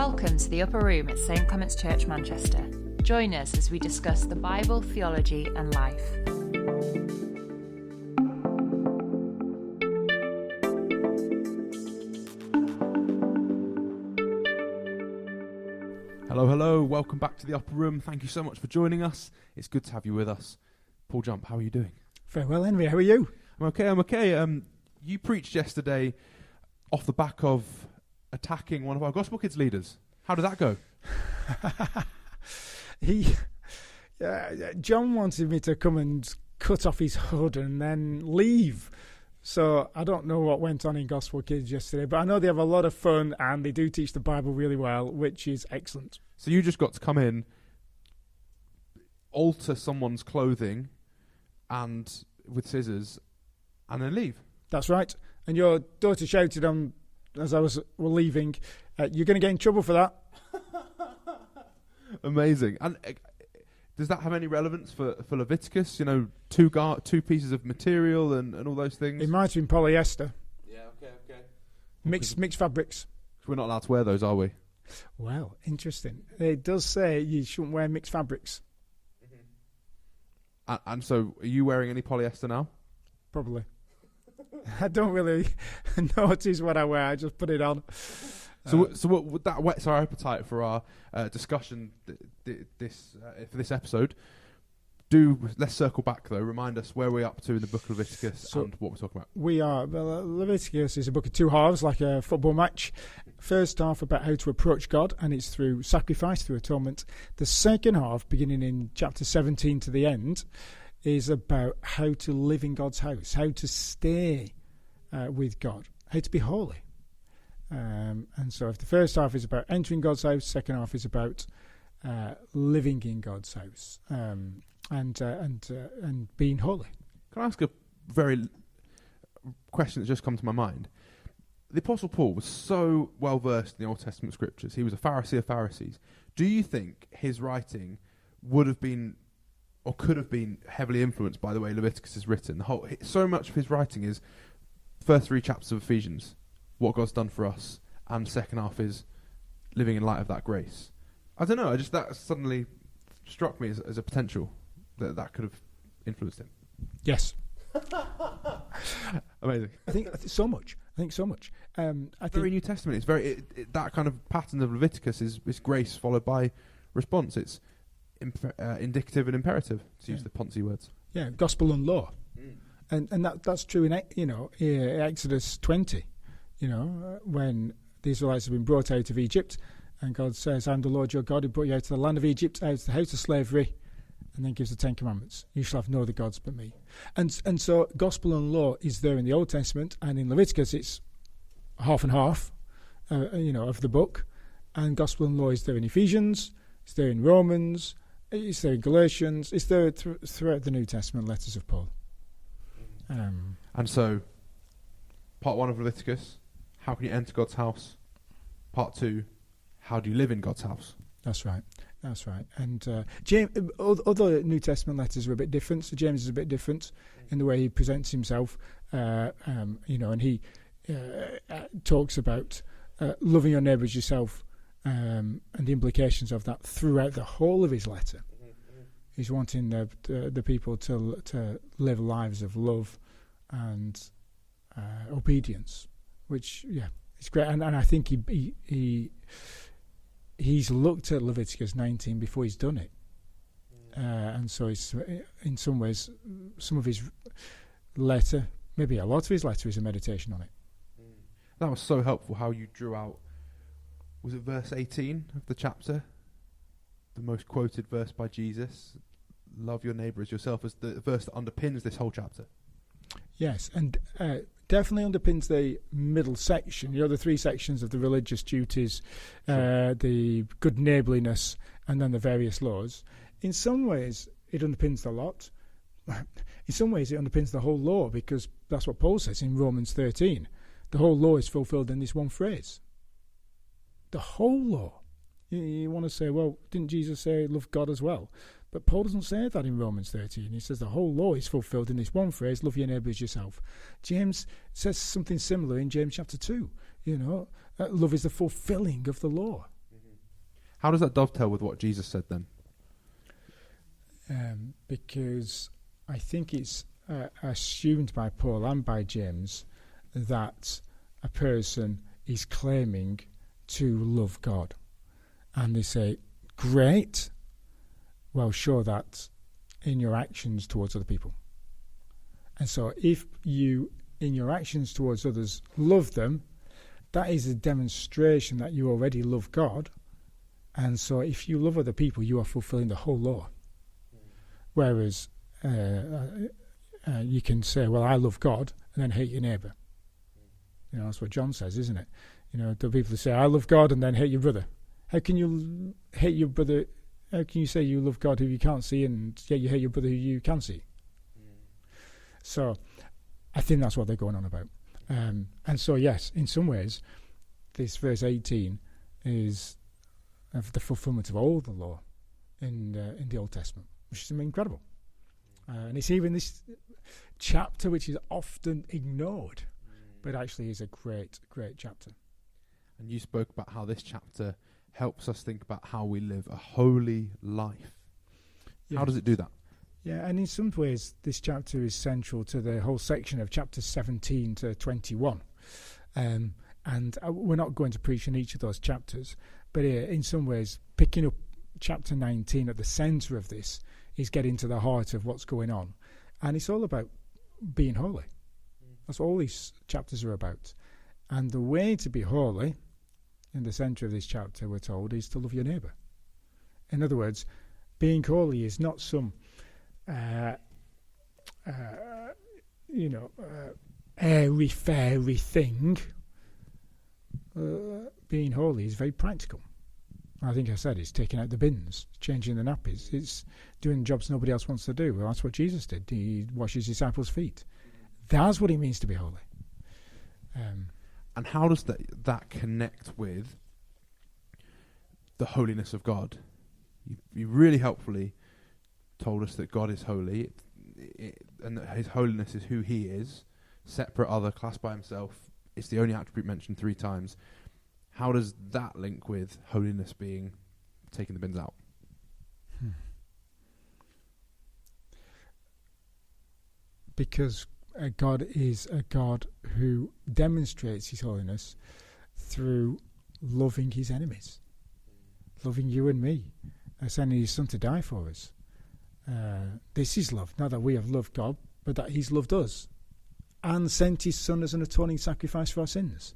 Welcome to the Upper Room at St Clement's Church, Manchester. Join us as we discuss the Bible, theology and life. Hello, welcome back to the Upper Room. Thank you so much for joining us. It's good to have you with us. Paul Jump, how are you doing? Very well, Henry. How are you? I'm okay. You preached yesterday off the back of attacking one of our Gospel Kids leaders. How did that go? John wanted me to come and cut off his hood and then leave. So I don't know what went on in Gospel Kids yesterday, but I know they have a lot of fun and they do teach the Bible really well, which is excellent. So you just got to come in, alter someone's clothing and with scissors and then leave. That's right. And your daughter shouted on as we're leaving, you're going to get in trouble for that. Amazing. And does that have any relevance for Leviticus? You know, two pieces of material and all those things? It might have been polyester. Yeah, okay. Mixed fabrics. We're not allowed to wear those, are we? Well, interesting. It does say you shouldn't wear mixed fabrics. Mm-hmm. And so, are you wearing any polyester now? Probably. I don't really notice what I wear. I just put it on. So what would that whets our appetite for our discussion for this episode? Let's circle back though. Remind us where we're up to in the book of Leviticus and what we're talking about. Leviticus is a book of two halves, like a football match. First half about how to approach God, and it's through sacrifice, through atonement. The second half, beginning in chapter 17 to the end, is about how to live in God's house, how to stay with God, how to be holy. And so if the first half is about entering God's house, second half is about living in God's house and being holy. Can I ask a very question that's just come to my mind? The Apostle Paul was so well versed in the Old Testament scriptures. He was a Pharisee of Pharisees. Do you think his writing would have been or could have been heavily influenced by the way Leviticus is written? So much of his writing is first three chapters of Ephesians, what God's done for us, and second half is living in light of that grace. I don't know, that suddenly struck me as a potential that could have influenced him. Yes. Amazing. I think so much. Very New Testament. It's very that kind of pattern of Leviticus is grace followed by response. It's indicative and imperative, to use the Ponzi words. Yeah, gospel and law. And that's true in Exodus 20, when the Israelites have been brought out of Egypt, and God says, I'm the Lord your God who brought you out of the land of Egypt, out of the house of slavery, and then gives the Ten Commandments. You shall have no other gods but me. And so gospel and law is there in the Old Testament, and in Leviticus it's half and half, of the book, and gospel and law is there in Ephesians, it's there in Romans, it's there in Galatians, it's there throughout the New Testament letters of Paul. And so, part 1 of Leviticus, how can you enter God's house? Part 2, how do you live in God's house? That's right. And James, other New Testament letters are a bit different. So James is a bit different in the way he presents himself, and he talks about loving your neighbour as yourself, and the implications of that throughout the whole of his letter. He's wanting the people to live lives of love and obedience, which it's great. And I think he's looked at Leviticus 19 before he's done it, and so it's in some ways some of his letter, maybe a lot of his letter, is a meditation on it. That was so helpful. How you drew out, was it verse 18 of the chapter? The most quoted verse by Jesus, love your neighbour as yourself, as the verse that underpins this whole chapter. Yes, and definitely underpins the middle section, the three sections of the religious duties, the good neighbourliness, and then the various laws. In some ways, it underpins the lot. In some ways, it underpins the whole law, because that's what Paul says in Romans 13. The whole law is fulfilled in this one phrase. The whole law. You want to say, well, didn't Jesus say love God as well? But Paul doesn't say that in Romans 13. He says the whole law is fulfilled in this one phrase, love your neighbour as yourself. James says something similar in James chapter 2. Love is the fulfilling of the law. How does that dovetail with what Jesus said then? Because I think it's assumed by Paul and by James that a person is claiming to love God. And they say, great, well, show that in your actions towards other people. And so if you, in your actions towards others, love them, that is a demonstration that you already love God. And so if you love other people, you are fulfilling the whole law. Whereas you can say, well, I love God, and then hate your neighbour. You know, that's what John says, isn't it? You know, the people who say, I love God, and then hate your brother. How can you hate your brother? How can you say you love God who you can't see, and yet you hate your brother who you can see? So I think that's what they're going on about. And so, yes, in some ways, this verse 18 is of the fulfillment of all the law in the Old Testament, which is incredible. And it's even this chapter which is often ignored, but actually is a great, great chapter. And you spoke about how this chapter helps us think about how we live a holy life. Yeah. How does it do that? Yeah, and in some ways, this chapter is central to the whole section of chapters 17 to 21. And we're not going to preach in each of those chapters, but in some ways, picking up chapter 19 at the centre of this is getting to the heart of what's going on. And it's all about being holy. That's what all these chapters are about. And the way to be holy, in the centre of this chapter, we're told, is to love your neighbour. In other words, being holy is not some airy-fairy thing. Being holy is very practical. I think I said it's taking out the bins, changing the nappies. It's doing jobs nobody else wants to do. Well, that's what Jesus did. He washed his disciples' feet. That's what it means to be holy. And how does that connect with the holiness of God? You really helpfully told us that God is holy, and that his holiness is who he is, separate, other, classed by himself. It's the only attribute mentioned 3 times. How does that link with holiness being taking the bins out? Because God is a God who demonstrates his holiness through loving his enemies, loving you and me, sending his son to die for us. This is love, not that we have loved God, but that he's loved us and sent his son as an atoning sacrifice for our sins.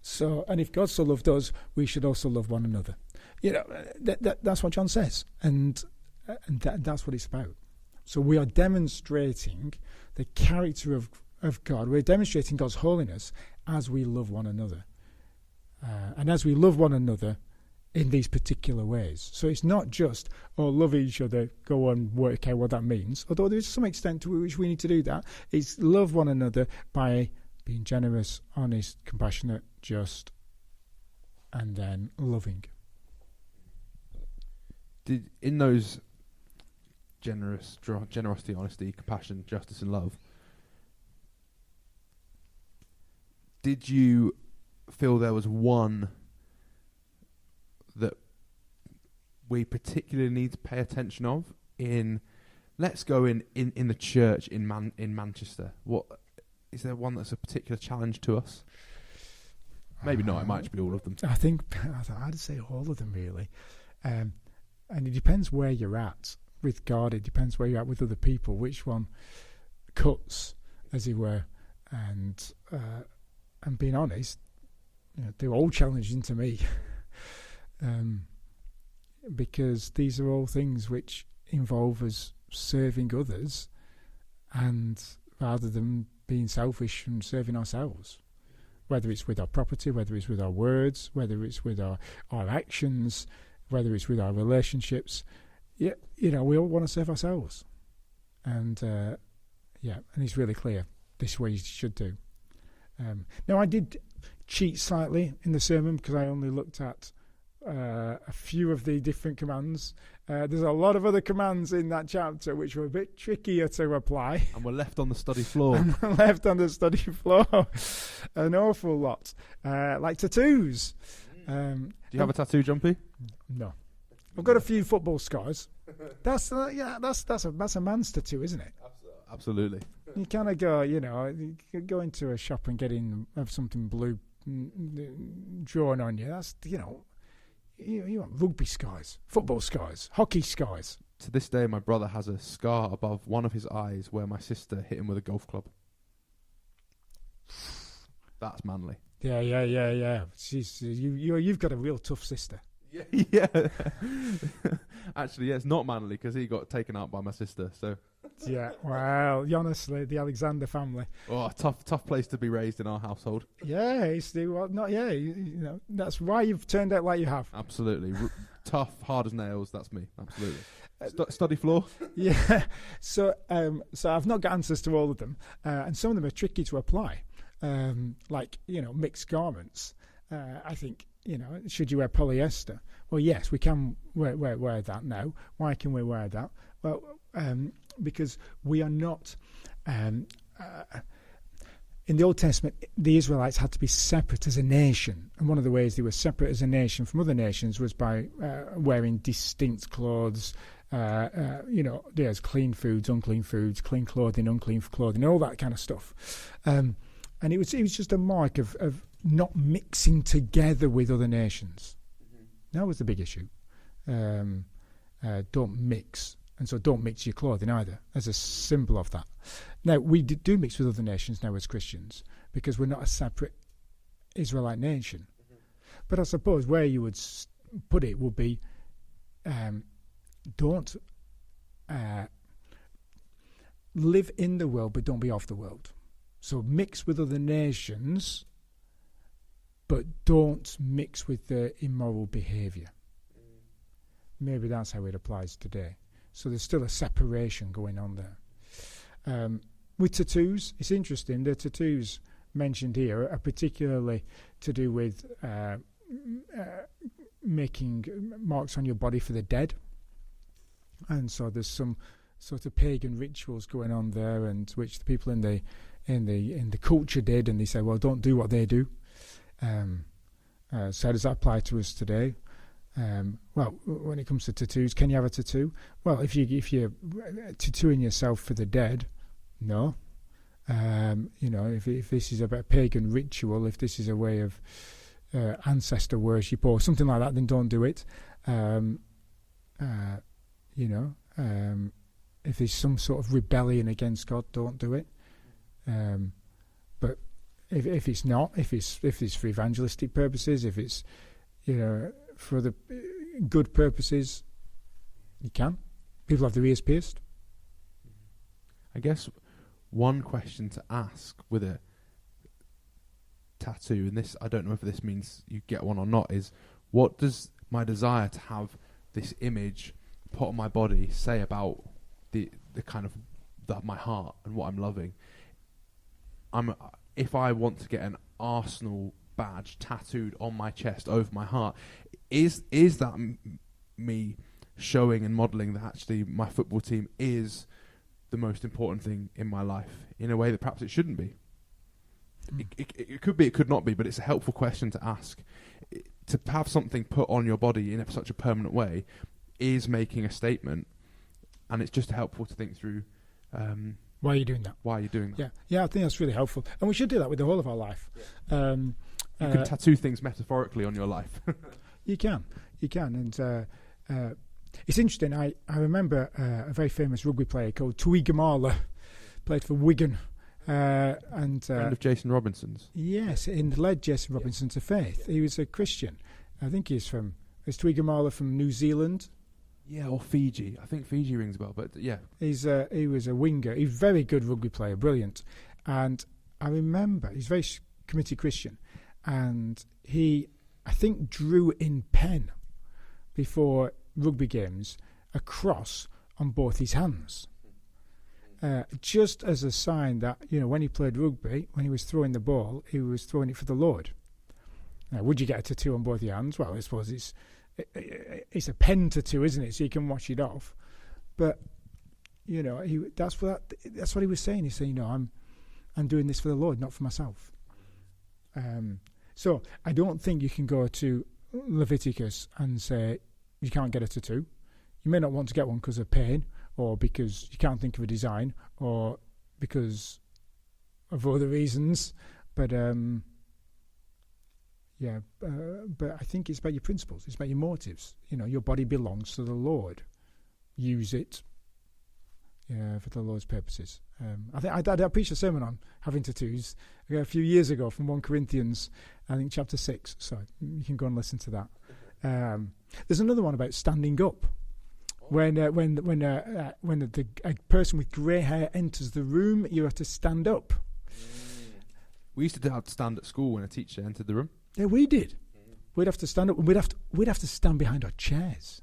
So, and if God so loved us, we should also love one another. You know, that's what John says, and that's what it's about. So we are demonstrating the character of God. We're demonstrating God's holiness as we love one another. And as we love one another in these particular ways. So it's not just, love each other, go and work out what that means. Although there's some extent to which we need to do that. It's love one another by being generous, honest, compassionate, just, and then loving. In those generosity, honesty, compassion, justice, and love, did you feel there was one that we particularly need to pay attention of let's go in the church in Manchester? What is there one that's a particular challenge to us? Maybe not. It might just be all of them. I think I'd say all of them really, and it depends where you're at with God. It depends where you're at with other people. Which one cuts, as it were, and being honest, they're all challenging to me. Because these are all things which involve us serving others, and rather than being selfish and serving ourselves, whether it's with our property, whether it's with our words, whether it's with our actions, whether it's with our relationships, we all want to serve ourselves. And and it's really clear this is what you should do. Now, I did cheat slightly in the sermon because I only looked at a few of the different commands. There's a lot of other commands in that chapter which were a bit trickier to apply. And we're left on the study floor. An awful lot. Like tattoos. Do you have a tattoo, Jumpy? No. I've got a few football scars. That's a man's tattoo, isn't it? Absolutely. You kind of go, you go into a shop and have something blue drawn on you. That's, you want rugby scars, football scars, hockey scars. To this day, my brother has a scar above one of his eyes where my sister hit him with a golf club. That's manly. Yeah. You've got a real tough sister. Yeah. Actually, yeah, it's not manly because he got taken out by my sister. So. Yeah. Well, honestly, the Alexander family. Oh, tough place to be raised in our household. Yeah, that's why you've turned out like you have. Absolutely. Tough, hard as nails. That's me. Absolutely. Study floor. Yeah. So I've not got answers to all of them, and some of them are tricky to apply. Like mixed garments. I think should you wear polyester? Well, yes, we can wear that now. Why can we wear that? Well, because we are not. In the Old Testament, the Israelites had to be separate as a nation, and one of the ways they were separate as a nation from other nations was by wearing distinct clothes. There's clean foods, unclean foods, clean clothing, unclean clothing, all that kind of stuff. And it was just a mark of not mixing together with other nations. Mm-hmm. That was the big issue. Don't mix. And so don't mix your clothing either, as a symbol of that. Now, we do mix with other nations now as Christians, because we're not a separate Israelite nation. Mm-hmm. But I suppose where you would put it would be, don't live in the world, but don't be of the world. So mix with other nations, but don't mix with their immoral behaviour. Maybe that's how it applies today. So there's still a separation going on there. With tattoos, it's interesting. The tattoos mentioned here are particularly to do with making marks on your body for the dead. And so there's some sort of pagan rituals going on there, and which the people in the culture did, and they say, well, don't do what they do. So does that apply to us today? Well, when it comes to tattoos, can you have a tattoo? Well, if you're tattooing yourself for the dead, no. If this is about a pagan ritual, if this is a way of ancestor worship or something like that, then don't do it. If there's some sort of rebellion against God, don't do it. But if it's not, if it's for evangelistic purposes, if it's for the good purposes, you can. People have their ears pierced. I guess one question to ask with a tattoo, and this, I don't know if this means you get one or not, is what does my desire to have this image put on my body say about the kind of my heart and what I'm loving? If I want to get an Arsenal badge tattooed on my chest over my heart, is that me showing and modelling that actually my football team is the most important thing in my life in a way that perhaps it shouldn't be? It could be, it could not be, but it's a helpful question to ask. To have something put on your body in such a permanent way is making a statement, and it's just helpful to think through why are you doing that? Why are you doing that? Yeah, I think that's really helpful, and we should do that with the whole of our life. Yeah. You can tattoo things metaphorically on your life. You can, and it's interesting. I remember a very famous rugby player called Tuigamala, played for Wigan, and friend of Jason Robinson's. Yes, and led Jason Robinson to faith. He was a Christian. I think is Tuigamala from New Zealand. Yeah, or Fiji. I think Fiji rings a bell, but yeah. He was a winger. He's a very good rugby player, brilliant. And I remember he's a very committed Christian, and he, I think, drew in pen before rugby games a cross on both his hands, just as a sign that when he played rugby, when he was throwing the ball, he was throwing it for the Lord. Now, would you get a tattoo on both your hands? Well, I suppose it's a pen tattoo, isn't it? So you can wash it off. But that's what he was saying. He's saying, I'm doing this for the Lord, not for myself. So I don't think you can go to Leviticus and say you can't get a tattoo. You may not want to get one because of pain, or because you can't think of a design, or because of other reasons. But but I think it's about your principles. It's about your motives. Your body belongs to the Lord. Use it for the Lord's purposes. I think I preached a sermon on having tattoos a few years ago from 1 Corinthians, I think chapter 6. So you can go and listen to that. There's another one about standing up. When a person with grey hair enters the room, you have to stand up. We used to have to stand at school when a teacher entered the room. Yeah, we did. We'd have to stand up, and we'd have to stand behind our chairs.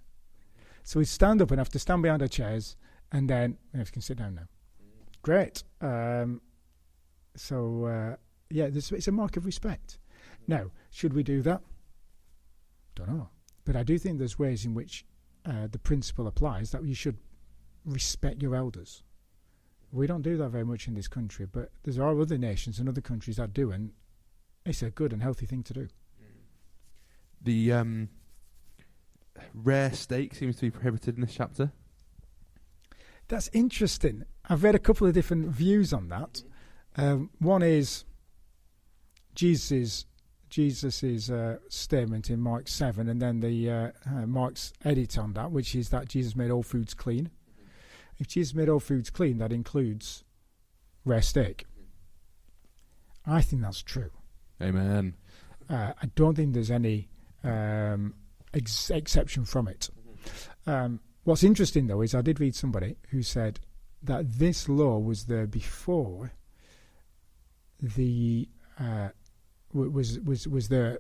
So we'd stand up and have to stand behind our chairs, and then we can sit down now. Great. It's a mark of respect. Now, should we do that? Don't know. But I do think there's ways in which the principle applies that you should respect your elders. We don't do that very much in this country, but there are other nations and other countries that do, and it's a good and healthy thing to do. The rare steak seems to be prohibited in this chapter. That's interesting. I've read a couple of different views on that. One is Jesus' statement in Mark 7, and then the Mark's edit on that, which is that Jesus made all foods clean. If Jesus made all foods clean, that includes rare steak. I think that's true. Amen. I don't think there's any exception from it. What's interesting, though, is I did read somebody who said that this law was there before the was there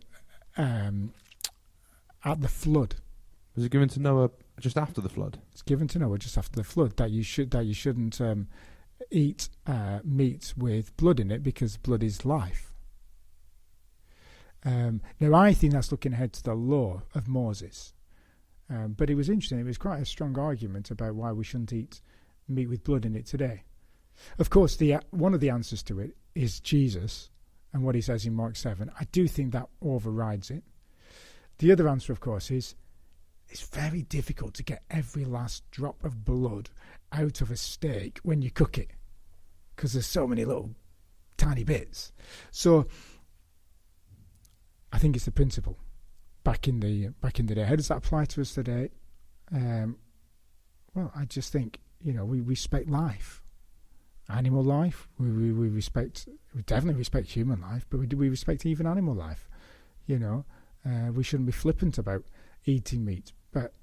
at the flood. Was it given to Noah just after the flood? It's given to Noah just after the flood that you shouldn't eat meat with blood in it, because blood is life. Now, I think that's looking ahead to the law of Moses. But it was interesting. It was quite a strong argument about why we shouldn't eat meat with blood in it today. Of course, one of the answers to it is Jesus and what he says in Mark 7. I do think that overrides it. The other answer, of course, is it's very difficult to get every last drop of blood out of a steak when you cook it, because there's so many little tiny bits. So I think it's the principle back in the day. How does that apply to us today? Well, I just think we respect life, animal life. We definitely respect human life, but we respect even animal life. We shouldn't be flippant about eating meat, but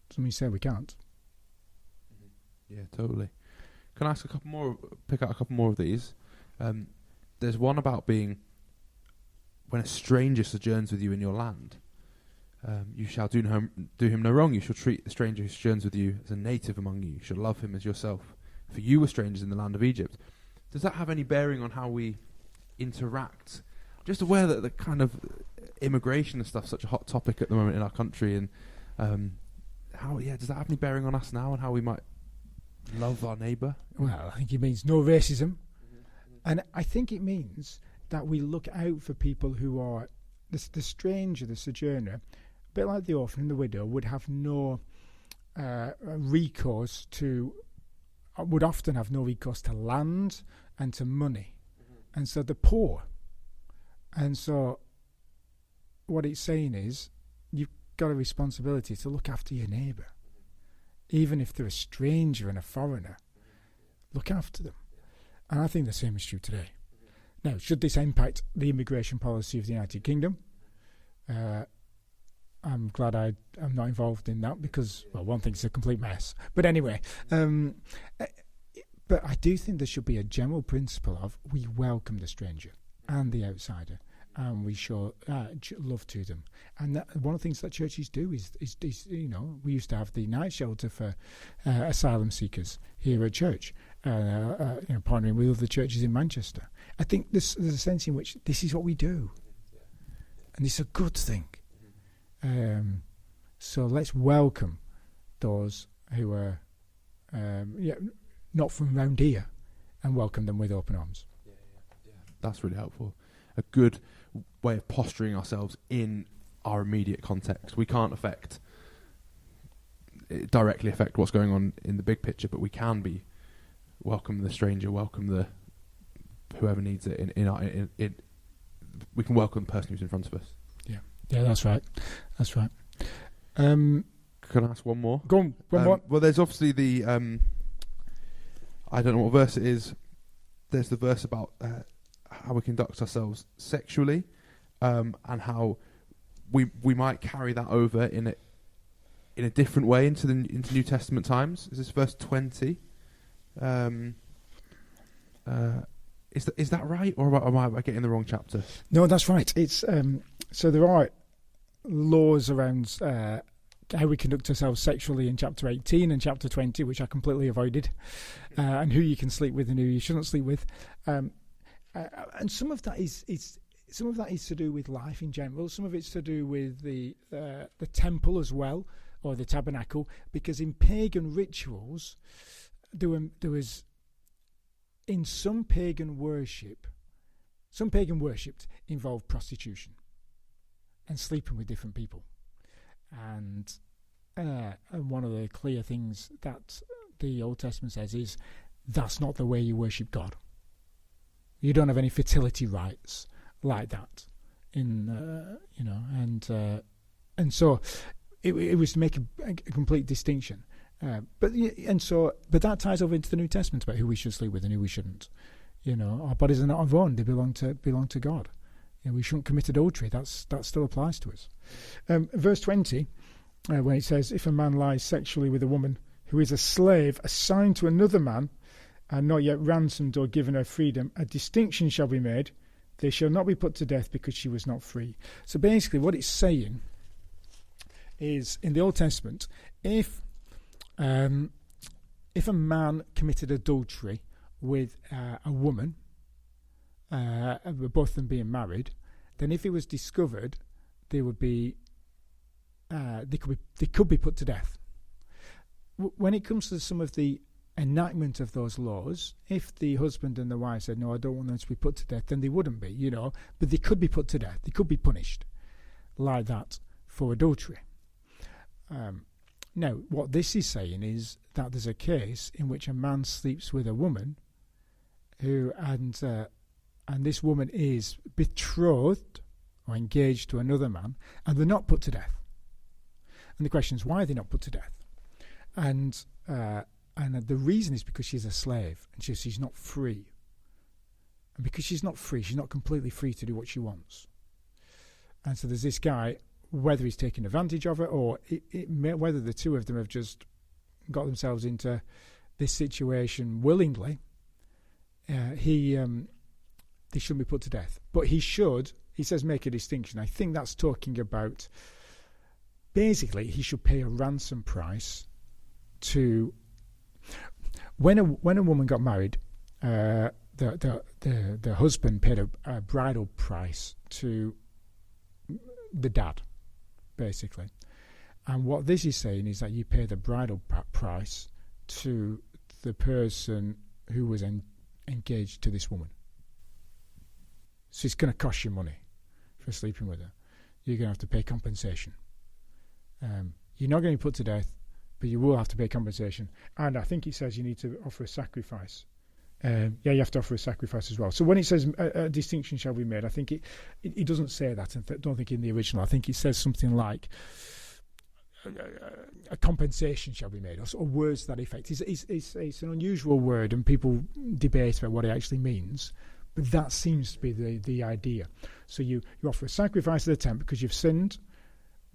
somebody say we can't. Yeah, totally. Can I ask pick out a couple more of these? There's one about being, when a stranger sojourns with you in your land, you shall do him no wrong. You shall treat the stranger who sojourns with you as a native among you. You shall love him as yourself. For you were strangers in the land of Egypt. Does that have any bearing on how we interact? Just aware that the kind of immigration and stuff is such a hot topic at the moment in our country, and does that have any bearing on us now and how we might love our neighbour? Well, I think it means no racism, and I think it means that we look out for people who are the stranger, the sojourner, a bit like the orphan and the widow, would have no recourse to. Would often have no recourse to land and to money, and so the poor. And so what it's saying is you've got a responsibility to look after your neighbour, even if they're a stranger and a foreigner. Look after them. And I think the same is true today. Now, should this impact the immigration policy of the United Kingdom? I'm glad I'm not involved in that, because, well, one thing, it's a complete mess. But anyway, but I do think there should be a general principle of we welcome the stranger and the outsider, and we show love to them. And one of the things that churches do is we used to have the night shelter for asylum seekers here at church, partnering with other churches in Manchester. I think there's a sense in which this is what we do, and it's a good thing. So let's welcome those who are not from round here, and welcome them with open arms. Yeah. That's really helpful. A good way of posturing ourselves in our immediate context. We can't directly affect what's going on in the big picture, but we can be welcome the stranger, welcome the whoever needs it. We can welcome the person who's in front of us. Yeah, that's right. Can I ask one more? Go on, one more. Well, there's obviously the I don't know what verse it is. There's the verse about how we conduct ourselves sexually, and how we might carry that over in a different way into New Testament times. Is this verse 20? Is that right, or am I getting the wrong chapter? No, that's right. It's so there are laws around how we conduct ourselves sexually in chapter 18 and chapter 20, which I completely avoided, and who you can sleep with and who you shouldn't sleep with, and some of that is to do with life in general. Some of it's to do with the temple as well, or the tabernacle, because in pagan rituals there was in some pagan worship involved prostitution and sleeping with different people. And one of the clear things that the Old Testament says is that's not the way you worship God. You don't have any fertility rites like that, and so it was to make a complete distinction. But that ties over into the New Testament about who we should sleep with and who we shouldn't. Our bodies are not our own; they belong to God. We shouldn't commit adultery. That still applies to us. Verse 20, when it says, "If a man lies sexually with a woman who is a slave assigned to another man, and not yet ransomed or given her freedom, a distinction shall be made. They shall not be put to death because she was not free." So basically, what it's saying is, in the Old Testament, if a man committed adultery with a woman, both of them being married, then if it was discovered, they could be put to death. When it comes to some of the enactment of those laws, if the husband and the wife said, "No, I don't want them to be put to death," then they wouldn't be, but they could be put to death. They could be punished like that for adultery. Now, what this is saying is that there's a case in which a man sleeps with a woman and this woman is betrothed or engaged to another man, and they're not put to death. And the question is, why are they not put to death? And the reason is because she's a slave and she's not free. And because she's not free, she's not completely free to do what she wants. And so there's this guy, whether he's taking advantage of her or whether the two of them have just got themselves into this situation willingly, they shouldn't be put to death. But he says make a distinction. I think that's talking about, basically, he should pay a ransom price to... When a woman got married, the husband paid a bridal price to the dad, basically. And what this is saying is that you pay the bridal price to the person who was engaged to this woman. So it's going to cost you money for sleeping with her. You're going to have to pay compensation. You're not going to be put to death, but you will have to pay compensation. And I think it says you need to offer a sacrifice. You have to offer a sacrifice as well. So when it says a distinction shall be made, I think it doesn't say that. I don't think in the original. I think it says something like a compensation shall be made, or words to that effect. It's an unusual word, and people debate about what it actually means. But that seems to be the idea. So you offer a sacrifice at the temple because you've sinned,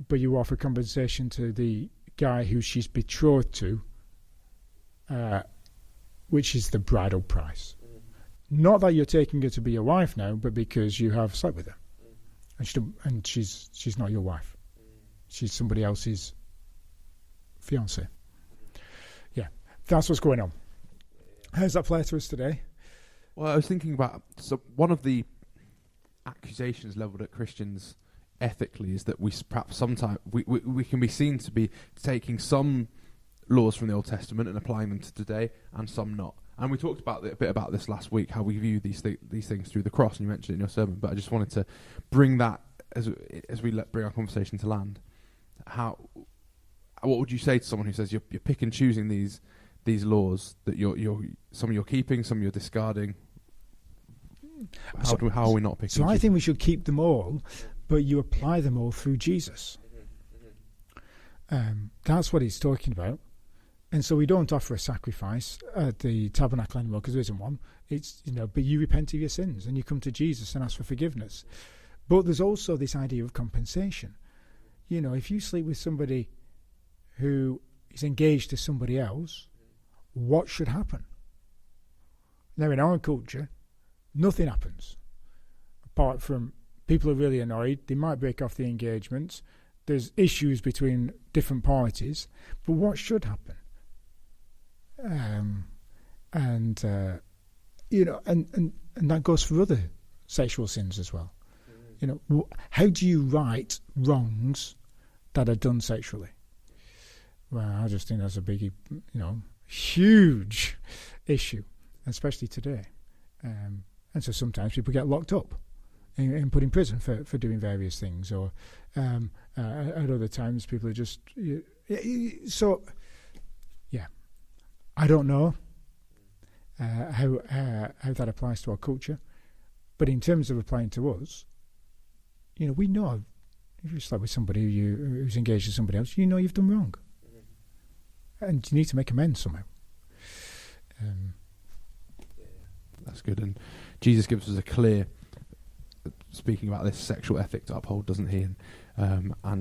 but you offer compensation to the guy who she's betrothed to, which is the bridal price. Not that you're taking her to be your wife now, but because you have slept with her, and she's not your wife. She's somebody else's fiancée. Yeah, that's what's going on. How does that play to us today? Well, I was thinking about, so one of the accusations levelled at Christians ethically is that we perhaps sometimes we can be seen to be taking some laws from the Old Testament and applying them to today, and some not. And we talked about a bit about this last week, how we view these things through the cross, and you mentioned it in your sermon. But I just wanted to bring that as we bring our conversation to land, what would you say to someone who says you're pick and choosing these laws that some you're keeping, some you're discarding? How are we not picking? So I think we should keep them all, but you apply them all through Jesus. That's what he's talking about. And so we don't offer a sacrifice at the tabernacle anymore because there isn't one. It's, but you repent of your sins and you come to Jesus and ask for forgiveness. But there's also this idea of compensation. If you sleep with somebody who is engaged to somebody else, what should happen? Now, in our culture, nothing happens. Apart from people are really annoyed, they might break off the engagement, there's issues between different parties, but what should happen? And that goes for other sexual sins as well. How do you right wrongs that are done sexually? Well, I just think that's a big, huge issue, especially today. And so sometimes people get locked up and put in prison for doing various things, or at other times people are just... I don't know how that applies to our culture, but in terms of applying to us, we know if you slept with somebody who's engaged with somebody else, you've done wrong, and you need to make amends somehow. That's good, and Jesus gives us a clear, speaking about this sexual ethic to uphold, doesn't he? And I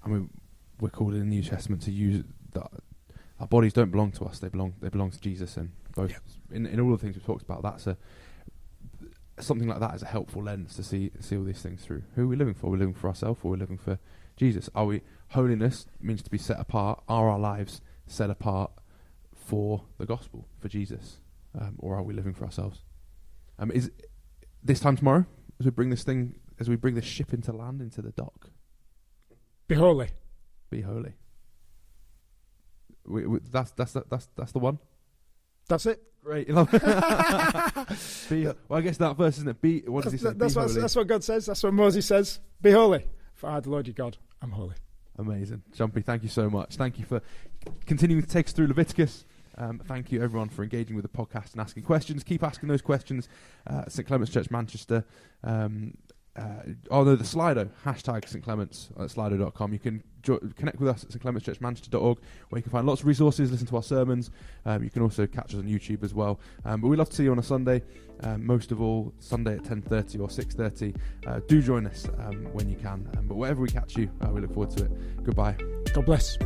mean, we're called in the New Testament to use that. Our bodies don't belong to us; they belong to Jesus. And both in all the things we've talked about, that's something like that is a helpful lens to see all these things through. Who are we living for? We're living for ourselves, or we're living for Jesus? Holiness means to be set apart. Are our lives set apart for the gospel, for Jesus, or are we living for ourselves? Is this time tomorrow as we bring this ship into land, into the dock? Be holy. Be holy. That's the one. That's it. Great. Well, I guess that verse, isn't it? What does he say? That's what God says. That's what Moses says. Be holy, for I, the Lord your God, am holy. Amazing. Jumpy, thank you so much. Thank you for continuing to take us through Leviticus. Thank you, everyone, for engaging with the podcast and asking questions. Keep asking those questions. St. Clement's Church Manchester. The Slido, # St. Clements at slido.com. You can connect with us at stclementschurchmanchester.org, where you can find lots of resources, listen to our sermons. You can also catch us on YouTube as well. But we'd love to see you on a Sunday, most of all Sunday at 10:30 or 6:30. Do join us when you can. But wherever we catch you, we look forward to it. Goodbye. God bless.